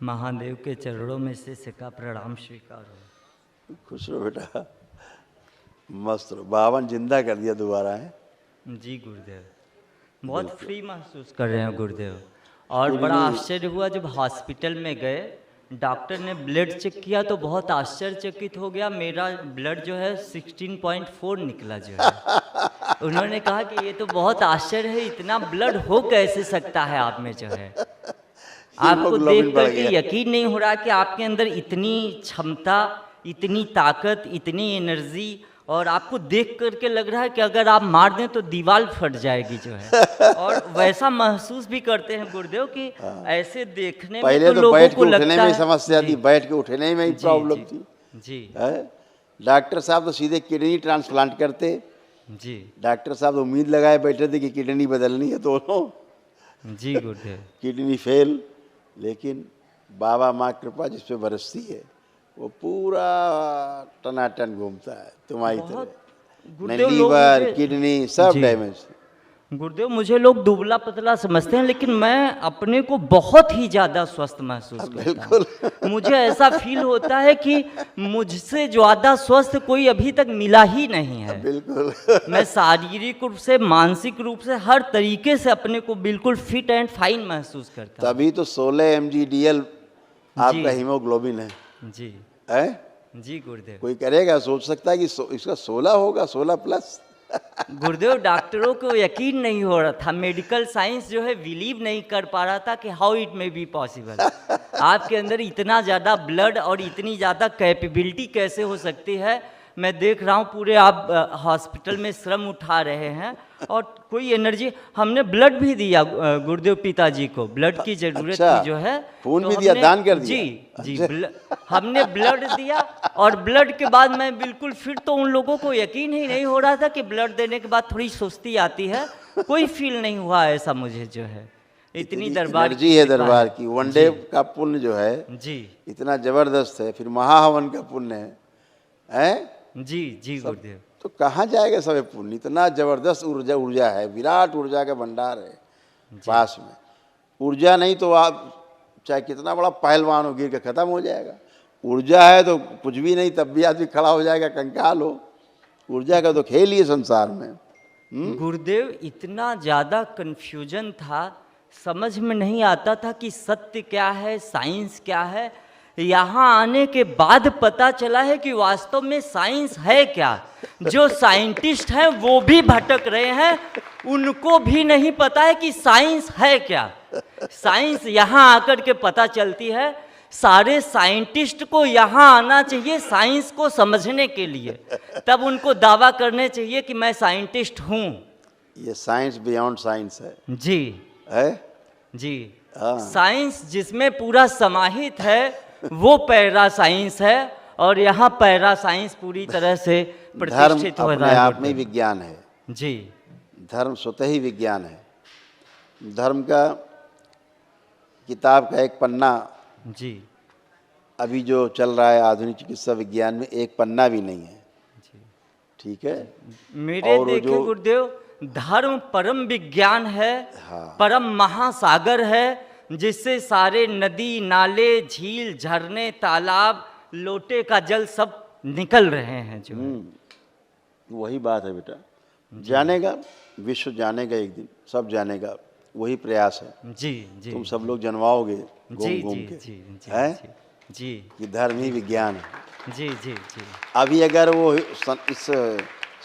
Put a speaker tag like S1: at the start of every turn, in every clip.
S1: महादेव के चरणों में से सिक्का प्रणाम स्वीकार हो।
S2: खुश रहो बेटा, मस्त रहो। 52 जिंदा कर दिया दोबारा है
S1: जी गुरुदेव, बहुत फ्री महसूस कर रहे हैं गुरुदेव। और बड़ा आश्चर्य हुआ जब हॉस्पिटल में गए, डॉक्टर ने ब्लड चेक किया तो बहुत आश्चर्यचकित हो गया। मेरा ब्लड जो है 16.4 निकला जो है। उन्होंने कहा कि ये तो बहुत आश्चर्य है, इतना ब्लड हो कैसे सकता है आप में जो है। आपको देख करके यकीन नहीं हो रहा कि आपके अंदर इतनी क्षमता, इतनी ताकत, इतनी एनर्जी, और आपको देख करके लग रहा है कि अगर आप मार दें तो दीवार फट जाएगी जो है। और वैसा महसूस भी करते हैं गुरुदेव कि ऐसे देखने
S2: पहले
S1: में तो
S2: बैठ के
S1: को
S2: उठने में समस्या थी, बैठ के उठने में ही प्रॉब्लम थी
S1: जी।
S2: डॉक्टर साहब तो सीधे किडनी ट्रांसप्लांट करते
S1: जी।
S2: डॉक्टर साहब उम्मीद लगाए बैठे थे कि किडनी बदलनी है दोनों
S1: जी गुरुदेव।
S2: किडनी फेल, लेकिन बाबा माँ कृपा जिस पे बरसती है वो पूरा टनाटन घूमता है तुम्हारी तरह। न लीवर किडनी सब डैमेज।
S1: गुरुदेव मुझे लोग दुबला पतला समझते हैं, लेकिन मैं अपने को बहुत ही ज़्यादा स्वस्थ महसूस करता हूँ। मुझे ऐसा फील होता है कि मुझसे ज़्यादा स्वस्थ कोई अभी तक मिला ही नहीं है।
S2: बिल्कुल
S1: मैं शारीरिक रूप से, मानसिक रूप से, हर तरीके से अपने को बिल्कुल फिट एंड फाइन महसूस करता हूँ।
S2: तभी तो 16 mg/dl आपका हीमोग्लोबिन है
S1: जी
S2: है?
S1: जी गुरुदेव।
S2: कोई करेगा, सोच सकता है कि इसका 16 होगा, 16+।
S1: गुरुदेव डॉक्टरों को यकीन नहीं हो रहा था, मेडिकल साइंस जो है बिलीव नहीं कर पा रहा था कि how it may be possible. आपके अंदर इतना ज़्यादा ब्लड और इतनी ज़्यादा कैपेबिलिटी कैसे हो सकती है। मैं देख रहा हूँ पूरे आप हॉस्पिटल में श्रम उठा रहे हैं और कोई एनर्जी। हमने ब्लड भी दिया गुरुदेव पिताजी को, ब्लड की जरूरत थी जो है।
S2: खून भी दिया, दान कर दिया।
S1: जी जी, हमने ब्लड दिया और ब्लड के बाद मैं बिल्कुल फिट। तो उन लोगों को यकीन ही नहीं हो रहा था कि ब्लड देने के बाद थोड़ी सुस्ती आती है, कोई फील नहीं हुआ ऐसा मुझे जो है। इतनी दरबार
S2: एनर्जी है दरबार की। वन डे का पुण्य जो है
S1: जी
S2: इतना जबरदस्त है, फिर महाहवन का पुण्य है
S1: जी जी गुरुदेव।
S2: तो कहाँ जाएगा सब पुण्य? इतना जबरदस्त ऊर्जा है, विराट ऊर्जा का भंडार है पास में। ऊर्जा नहीं तो आप चाहे कितना बड़ा पहलवान हो, गिर के खत्म हो जाएगा। ऊर्जा है तो कुछ भी नहीं, तब भी आदमी खड़ा हो जाएगा, कंकाल हो। ऊर्जा का तो खेल ही है संसार में।
S1: गुरुदेव इतना ज़्यादा कन्फ्यूजन था, समझ में नहीं आता था कि सत्य क्या है, साइंस क्या है। यहाँ आने के बाद पता चला है कि वास्तव में साइंस है क्या। जो साइंटिस्ट हैं वो भी भटक रहे हैं, उनको भी नहीं पता है कि साइंस है क्या। साइंस यहाँ आकर के पता चलती है। सारे साइंटिस्ट को यहाँ आना चाहिए साइंस को समझने के लिए, तब उनको दावा करने चाहिए कि मैं साइंटिस्ट हूँ।
S2: ये साइंस बियॉन्ड साइंस है
S1: जी
S2: है
S1: जी। साइंस जिसमें पूरा समाहित है वो पैरा साइंस है, और यहाँ पैरा साइंस पूरी तरह से प्रतिष्ठित हो रहा है।
S2: आप में विज्ञान है
S1: जी।
S2: धर्म स्वतः ही विज्ञान है। धर्म का किताब का एक पन्ना
S1: जी
S2: अभी जो चल रहा है आधुनिक चिकित्सा विज्ञान में, एक पन्ना भी नहीं है। ठीक है
S1: मेरे देखे गुरुदेव, धर्म परम विज्ञान है। परम महासागर है जिससे सारे नदी नाले, झील, झरने, तालाब, लोटे का जल सब निकल रहे हैं जो
S2: वही बात है बेटा। जानेगा विश्व, जानेगा एक दिन, सब जानेगा। वही प्रयास है
S1: जी जी।
S2: तुम सब लोग जनवाओगे घूम घूम के
S1: है जी
S2: कि धर्म ही विज्ञान है।
S1: जी जी जी।
S2: अभी अगर वो इस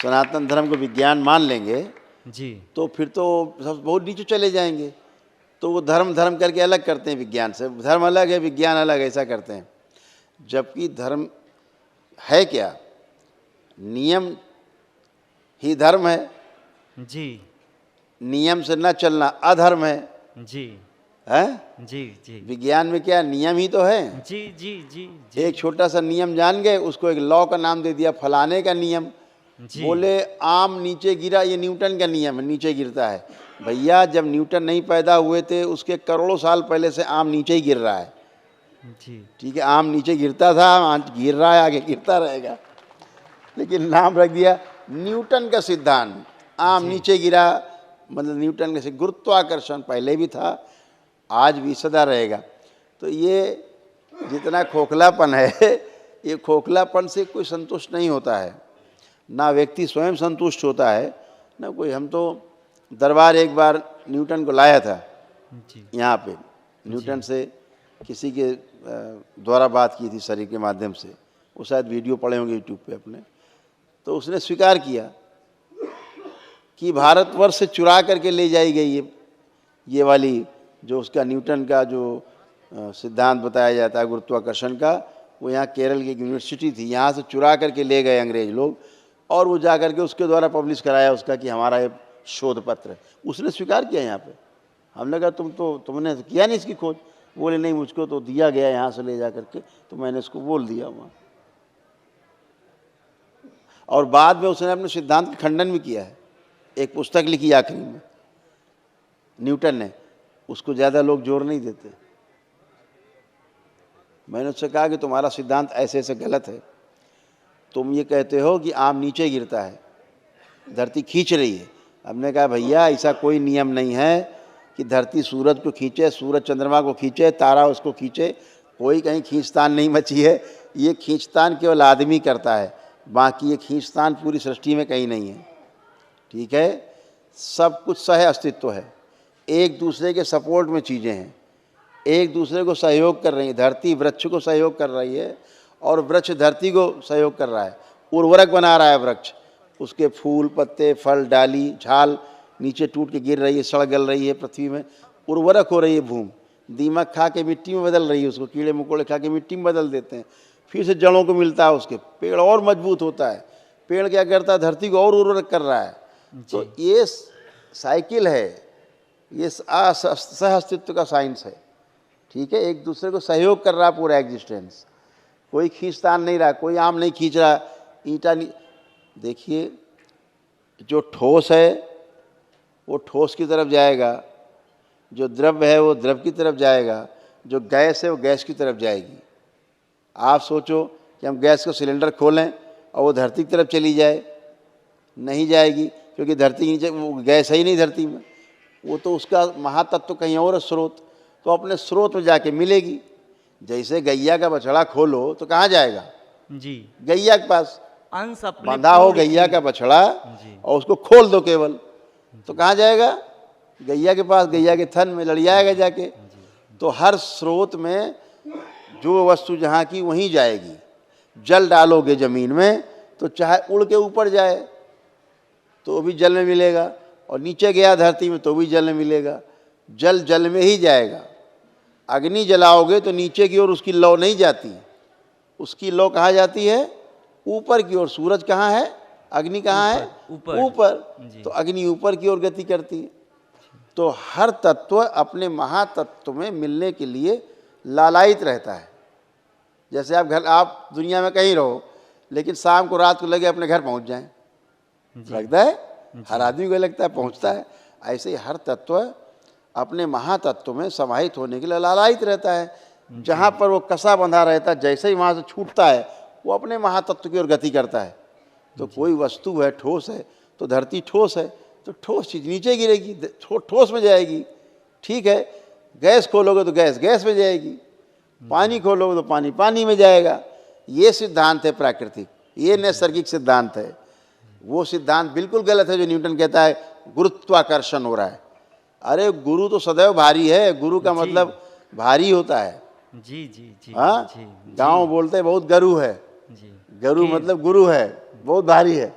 S2: सनातन धर्म को विज्ञान मान लेंगे
S1: जी
S2: तो फिर तो सब बहुत नीचे चले जाएंगे। तो वो धर्म धर्म करके अलग करते हैं विज्ञान से। धर्म अलग है, विज्ञान अलग, ऐसा करते हैं। जबकि धर्म है क्या? नियम ही धर्म है
S1: जी।
S2: नियम से न चलना अधर्म है
S1: जी
S2: है
S1: जी जी।
S2: विज्ञान में क्या नियम ही तो है।
S1: जी जी जी,
S2: जी। एक छोटा सा नियम जान गए, उसको एक लॉ का नाम दे दिया, फलाने का नियम। बोले आम नीचे गिरा, ये न्यूटन का नियम है, नीचे गिरता है। भैया जब न्यूटन नहीं पैदा हुए थे उसके करोड़ों साल पहले से आम नीचे ही गिर रहा है।
S1: जी
S2: ठीक है, आम नीचे गिरता था, आज गिर रहा है, आगे गिरता रहेगा। लेकिन नाम रख दिया न्यूटन का सिद्धांत। आम नीचे गिरा मतलब न्यूटन का गुरुत्वाकर्षण पहले भी था, आज भी सदा रहेगा। तो ये जितना खोखलापन है, ये खोखलापन से कोई संतुष्ट नहीं होता है, ना व्यक्ति स्वयं संतुष्ट होता है ना कोई। हम तो दरबार एक बार न्यूटन को लाया था
S1: जी
S2: यहाँ पे, न्यूटन से किसी के द्वारा बात की थी शरीर के माध्यम से, वो शायद वीडियो पड़े होंगे यूट्यूब पे अपने। तो उसने स्वीकार किया कि भारतवर्ष से चुरा करके ले जाई गई ये वाली जो उसका न्यूटन का जो सिद्धांत बताया जाता है गुरुत्वाकर्षण का, वो यहाँ केरल की एक यूनिवर्सिटी थी, यहाँ से चुरा करके ले गए अंग्रेज लोग, और वो जा करके उसके द्वारा पब्लिश कराया उसका कि हमारा ये शोध पत्र है। उसने स्वीकार किया यहाँ पे। हमने कहा तुमने तो किया नहीं इसकी खोज। बोले नहीं, मुझको तो दिया गया यहाँ से ले जा करके, तो मैंने इसको बोल दिया वहाँ। और बाद में उसने अपने सिद्धांत का खंडन भी किया है, एक पुस्तक लिखी आखिरी में न्यूटन ने, उसको ज़्यादा लोग जोर नहीं देते। मैंने उससे कहा कि तुम्हारा सिद्धांत ऐसे ऐसे गलत है, तुम ये कहते हो कि आम नीचे गिरता है, धरती खींच रही है। हमने कहा भैया ऐसा कोई नियम नहीं है कि धरती सूरज को खींचे, सूरज चंद्रमा को खींचे, तारा उसको खींचे, कोई कहीं खींचतान नहीं मची है। ये खींचतान केवल आदमी करता है, बाकी ये खींचतान पूरी सृष्टि में कहीं नहीं है। ठीक है, सब कुछ सह अस्तित्व है, एक दूसरे के सपोर्ट में चीज़ें हैं, एक दूसरे को सहयोग कर रही है। धरती वृक्ष को सहयोग कर रही है और वृक्ष धरती को सहयोग कर रहा है, उर्वरक बना रहा है वृक्ष, उसके फूल पत्ते फल डाली झाल नीचे टूट के गिर रही है, सड़ गल रही है पृथ्वी में, उर्वरक हो रही है भूमि। दीमक खा के मिट्टी में बदल रही है, उसको कीड़े मकोड़े खा के मिट्टी में बदल देते हैं, फिर से जड़ों को मिलता है, उसके पेड़ और मजबूत होता है। पेड़ क्या करता है, धरती को और उर्वरक कर रहा है। तो ये साइकिल है, ये सह अस्तित्व का साइंस है। ठीक है, एक दूसरे को सहयोग कर रहा है पूरा एग्जिस्टेंस, कोई खींचतान नहीं रहा, कोई आम नहीं खींच रहा, ईंटा नहीं। देखिए, जो ठोस है वो ठोस की तरफ जाएगा, जो द्रव्य है वो द्रव की तरफ जाएगा, जो गैस है वो गैस की तरफ जाएगी। आप सोचो कि हम गैस का सिलेंडर खोलें और वो धरती की तरफ चली जाए, नहीं जाएगी, क्योंकि धरती के नीचे वो गैस है ही नहीं धरती में, वो तो उसका महातत्व कहीं और है, स्रोत, तो अपने स्रोत में जाके मिलेगी। जैसे गैया का बछड़ा खोलो तो कहाँ जाएगा
S1: जी,
S2: गैया के पास
S1: अंश अपने
S2: बंधा हो
S1: पूरे
S2: गैया का बछड़ा,
S1: जी।
S2: और उसको खोल दो केवल, तो कहाँ जाएगा, गैया के पास, गैया के थन में लड़ियाएगा जाके। तो हर स्रोत में जो वस्तु जहाँ की वहीं जाएगी। जल डालोगे ज़मीन में तो चाहे उड़ के ऊपर जाए तो भी जल में मिलेगा, और नीचे गया धरती में तो भी जल में मिलेगा, जल जल में ही जाएगा। अग्नि जलाओगे तो नीचे की ओर उसकी लौ नहीं जाती, उसकी लौ कहाँ जाती है, ऊपर की ओर। सूरज कहाँ है, अग्नि कहाँ है, ऊपर। तो अग्नि ऊपर की ओर गति करती है। तो हर तत्व अपने महातत्व में मिलने के लिए लालायित रहता है। जैसे आप दुनिया में कहीं रहो, लेकिन शाम को रात को लगे अपने घर पहुंच जाएं, लगता है, हर आदमी को लगता है, पहुंचता है। ऐसे ही हर तत्व अपने महातत्व में समाहित होने के लिए लालायित रहता है। जहाँ पर वो कसा बंधा रहता है, जैसे ही वहाँ से छूटता है वो अपने महातत्व की ओर गति करता है। तो कोई वस्तु है, ठोस है, तो धरती ठोस है, तो ठोस चीज़ नीचे गिरेगी, ठोस में जाएगी। ठीक है, गैस खोलोगे तो गैस गैस में जाएगी, पानी खोलोगे तो पानी पानी में जाएगा। ये सिद्धांत है प्राकृतिक, ये नैसर्गिक सिद्धांत है। वो सिद्धांत बिल्कुल गलत है जो न्यूटन कहता है गुरुत्वाकर्षण हो रहा है। अरे गुरु तो सदैव भारी है, गुरु का मतलब भारी होता है।
S1: जी जी जी,
S2: हाँ,
S1: जी,
S2: गाँव बोलते हैं बहुत गरु है,
S1: जी,
S2: गरु मतलब गुरु है, बहुत भारी है।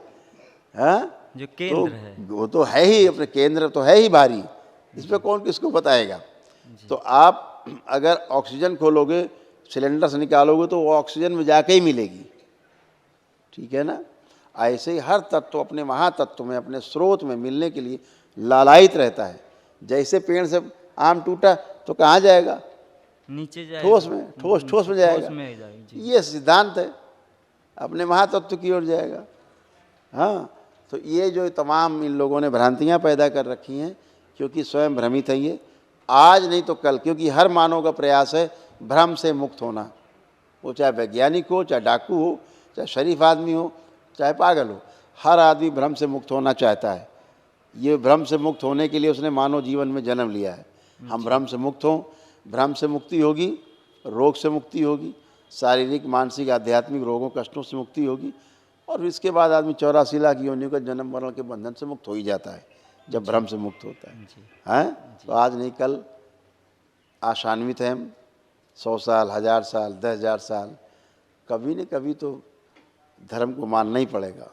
S2: हाँ,
S1: जो केंद्र है,
S2: वो तो है ही, अपने केंद्र तो है ही भारी, इस पर कौन किसको बताएगा। तो आप अगर ऑक्सीजन खोलोगे, सिलेंडर से निकालोगे तो वो ऑक्सीजन में जाके ही मिलेगी। ठीक है ना, ऐसे ही हर तत्व अपने महातत्व में, अपने स्रोत में मिलने के लिए लालायित रहता है। जैसे पेड़ से आम टूटा तो कहाँ जाएगा,
S1: नीचे जाएगा,
S2: ठोस में, ठोस में जाएगा।
S1: में जाएगा, जी।
S2: ये सिद्धांत है, अपने महातत्व की ओर जाएगा। हाँ, तो ये जो तमाम इन लोगों ने भ्रांतियाँ पैदा कर रखी हैं, क्योंकि स्वयं भ्रमित है ये, आज नहीं तो कल, क्योंकि हर मानव का प्रयास है भ्रम से मुक्त होना। वो चाहे वैज्ञानिक हो, चाहे डाकू हो, चाहे शरीफ आदमी हो, चाहे पागल हो, हर आदमी भ्रम से मुक्त होना चाहता है। ये भ्रम से मुक्त होने के लिए उसने मानव जीवन में जन्म लिया है। हम भ्रम से मुक्त हों, भ्रम से मुक्ति होगी रोग से मुक्ति होगी, शारीरिक मानसिक आध्यात्मिक रोगों कष्टों से मुक्ति होगी, और इसके बाद आदमी 84 लाख योनियों का जन्म मरण के बंधन से मुक्त हो ही जाता है जब भ्रम से मुक्त होता है। हैं तो आज नहीं कल आशान्वित हैं हम, 100 साल 1000 साल 10,000 साल, कभी न कभी तो धर्म को मानना ही पड़ेगा।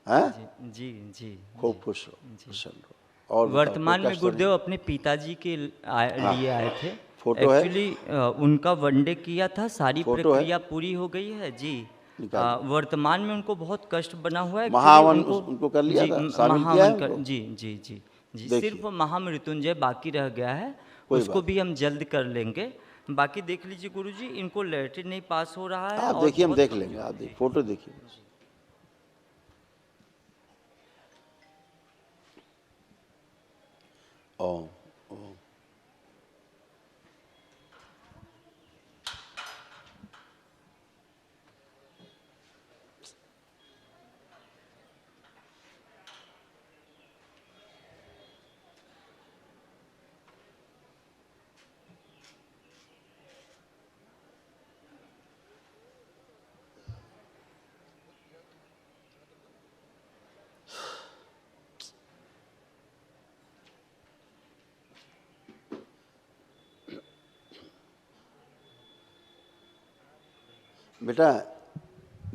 S2: हैं
S1: जी जी
S2: खूब खुश हो, प्रसन्न हो। और बताओ,
S1: वर्तमान
S2: कोई
S1: में
S2: कष्ट तो नहीं?
S1: गुरुदेव अपने पिताजी के लिए आए थे।
S2: फोटो है?
S1: एक्चुअली उनका वनडे किया था, सारी
S2: फोटो है?
S1: प्रक्रिया पूरी हो गई है जी।
S2: निकाल
S1: वर्तमान में उनको बहुत कष्ट बना हुआ है। actually
S2: महावन उनको कर लिया
S1: जी,
S2: था, शामिल किया है उनको?
S1: जी जी जी जी,
S2: देखिए।
S1: सिर्फ महामृत्युंजय बाकी रह गया है,
S2: कोई
S1: उसको
S2: बात
S1: भी हम जल्द कर लेंगे। बाकी देख लीजिए गुरुजी, इनको लैट्रिन नहीं पास हो रहा है।
S2: आप
S1: और
S2: देखिए, हम
S1: बहुत
S2: देख लेंगे, आप देखिए फोटो देखिए। ओम ओम बेटा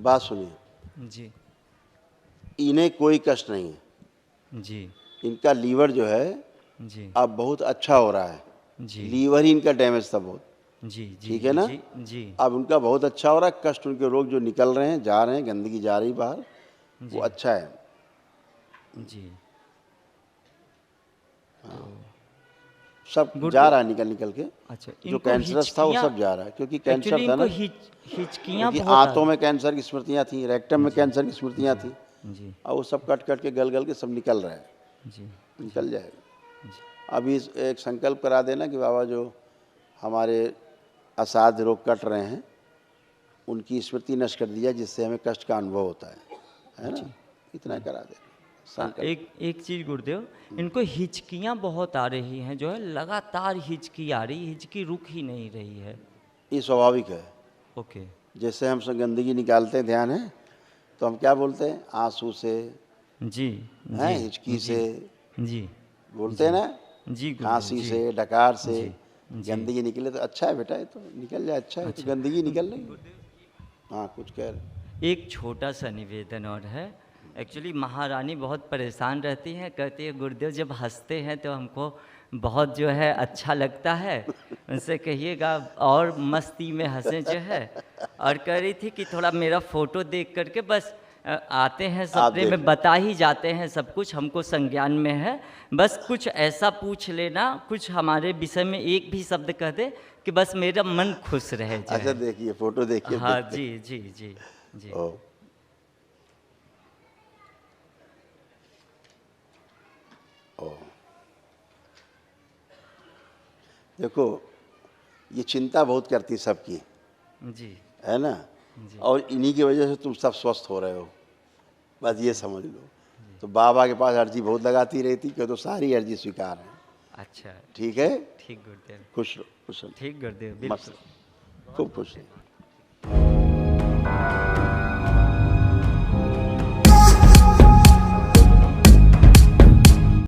S2: बात सुनिए,
S1: जी
S2: इन्हें कोई कष्ट नहीं है।
S1: जी
S2: इनका लीवर जो है
S1: जी
S2: अब बहुत अच्छा हो रहा है।
S1: जी
S2: लीवर ही इनका डैमेज था बहुत,
S1: जी जी
S2: ठीक है ना?
S1: जी जी
S2: अब उनका बहुत अच्छा हो रहा है, कष्ट उनके रोग जो निकल रहे हैं, जा रहे हैं, गंदगी जा रही बाहर, वो अच्छा है।
S1: जी
S2: सब
S1: गुड-
S2: जा रहा है निकल निकल के।
S1: अच्छा,
S2: जो
S1: इनको
S2: कैंसरस था वो
S1: हिचकियाँ-
S2: सब जा रहा है, क्योंकि
S1: एक्चुअली
S2: कैंसर था
S1: इनको
S2: ना,
S1: हिचकियाँ
S2: क्योंकि
S1: बहुत
S2: आंतों में कैंसर की स्मृतियाँ थी, रेक्टम में कैंसर की स्मृतियाँ थी,
S1: जी
S2: और वो सब कट कट के गल गल के सब निकल रहा है,
S1: जी
S2: निकल जाएगा। अभी एक संकल्प करा देना कि बाबा जो हमारे असाध्य रोग कट रहे हैं उनकी स्मृति नष्ट कर दिया, जिससे हमें कष्ट का अनुभव होता है ना, इतना करा देना संकल्प।
S1: एक चीज़ गुरुदेव, इनको हिचकियाँ बहुत आ रही हैं, जो है लगातार हिचकी आ रही, हिचकी रुक ही नहीं रही है।
S2: ये स्वाभाविक है।
S1: ओके
S2: जैसे हम सब गंदगी निकालते हैं, ध्यान है, तो हम क्या बोलते हैं, आंसू से,
S1: जी
S2: हैं,
S1: जी
S2: हिचकी से
S1: जी
S2: बोलते हैं ना,
S1: जी गुरुदेव,
S2: खांसी
S1: जी।
S2: से, डकार से,
S1: जी।
S2: गंदगी निकले तो अच्छा है बेटा, ये तो निकल जाए, अच्छा है, तो गंदगी निकल रही है। हाँ कुछ कह रहे।
S1: एक छोटा सा निवेदन और है। एक्चुअली महारानी बहुत परेशान रहती हैं, कहती है गुरुदेव जब हंसते हैं तो हमको बहुत जो है अच्छा लगता है, उनसे कहिएगा और मस्ती में हंसें जो है। और कह रही थी कि थोड़ा मेरा फ़ोटो देख करके बस आते हैं सपने
S2: देख
S1: में,
S2: लें।
S1: बता ही जाते हैं सब कुछ, हमको संज्ञान में है, बस कुछ ऐसा पूछ लेना, कुछ हमारे विषय में एक भी शब्द कह दे कि बस मेरा मन खुश रहे जो
S2: अच्छा
S1: है।
S2: देखिए फोटो देखिए,
S1: हाँ
S2: देखते
S1: जी जी जी जी
S2: हैं। ओ ओ देखो, ये चिंता बहुत करती है सबकी,
S1: जी
S2: है ना, और इन्हीं की वजह से तुम सब स्वस्थ हो रहे हो, बस ये समझ लो। तो बाबा के पास अर्जी बहुत लगाती रहती, क्यों तो सारी अर्जी स्वीकार है।
S1: अच्छा,
S2: ठीक है,
S1: ठीक गुरुदेव,
S2: खुश रहो, खुश रहो,
S1: ठीक गुरुदेव,
S2: मस्त
S1: बिल्कुल।
S2: खूब खुश रहो।